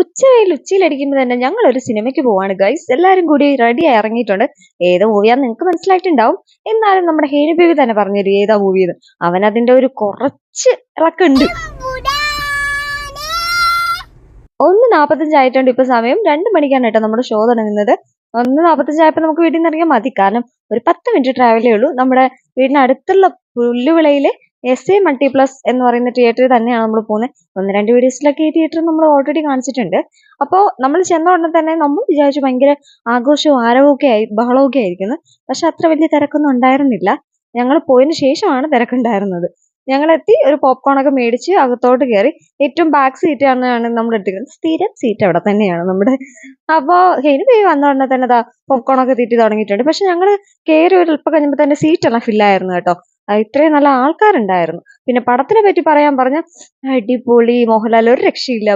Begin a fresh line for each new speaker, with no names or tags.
ഉച്ചയിലടിക്കുമ്പോൾ തന്നെ ഞങ്ങൾ ഒരു സിനിമയ്ക്ക് പോവാണ് ഗൈസ്. എല്ലാരും കൂടി റെഡി ആയി ഇറങ്ങിയിട്ടുണ്ട്. ഏത് മൂവിയാന്ന് നിങ്ങൾക്ക് മനസ്സിലായിട്ടുണ്ടാവും. എന്നാലും നമ്മുടെ ഹേനി ബേബി തന്നെ പറഞ്ഞൊരു ഏതാ മൂവിന്ന്. അവൻ അതിന്റെ ഒരു കുറച്ച് ഇളക്കുണ്ട്. 1:45 ആയിട്ടുണ്ട് ഇപ്പൊ സമയം. 2 മണിക്കാണ് കേട്ടോ നമ്മുടെ ഷോ തുടങ്ങുന്നത്. 1:45 ആയപ്പോ നമുക്ക് വീട്ടിൽ നിന്ന് ഇറങ്ങിയാൽ മതി. കാരണം ഒരു 10 മിനിറ്റ് ട്രാവലേ ഉള്ളൂ. നമ്മുടെ വീടിനടുത്തുള്ള പുല്ലുവിളയിലെ SA മൾട്ടിപ്ലസ് എന്ന് പറയുന്ന തിയേറ്ററിൽ തന്നെയാണ് നമ്മൾ പോകുന്നത്. 1-2 വീഡിയോസിലൊക്കെ ഈ തിയേറ്റർ നമ്മൾ ഓൾറെഡി കാണിച്ചിട്ടുണ്ട്. അപ്പോൾ നമ്മൾ ചെന്ന ഉടനെ തന്നെ നമ്മൾ വിചാരിച്ചു ഭയങ്കര ആഘോഷവും ആരവമൊക്കെ ബഹളമൊക്കെ ആയിരിക്കുന്നു. പക്ഷെ അത്ര വലിയ തിരക്കൊന്നും ഉണ്ടായിരുന്നില്ല. ഞങ്ങൾ പോയതിനു ശേഷമാണ് തിരക്കുണ്ടായിരുന്നത്. ഞങ്ങളെത്തി ഒരു പോപ്കോൺ ഒക്കെ മേടിച്ച് അകത്തോട്ട് കയറി. ഏറ്റവും ബാക്ക് സീറ്റ് ആണ് നമ്മൾ എടുത്തിരിക്കുന്നത്. സ്ഥിരം സീറ്റ് അവിടെ തന്നെയാണ് നമ്മുടെ. അപ്പോ ഹെനി ബേബി വന്ന ഉടനെ തന്നെ പോപ്കോൺ ഒക്കെ തീറ്റി തുടങ്ങിയിട്ടുണ്ട്. പക്ഷെ ഞങ്ങള് കയറി ഒരു അല്പം കഴിഞ്ഞപ്പോ തന്നെ സീറ്റ് എല്ലാം ഫില്ലായിരുന്നു കേട്ടോ. ഇത്രയും നല്ല ആൾക്കാരുണ്ടായിരുന്നു. പിന്നെ പടത്തിനെ പറ്റി പറയാൻ പറഞ്ഞ അടിപൊളി, മോഹൻലാൽ ഒരു രക്ഷയില്ല.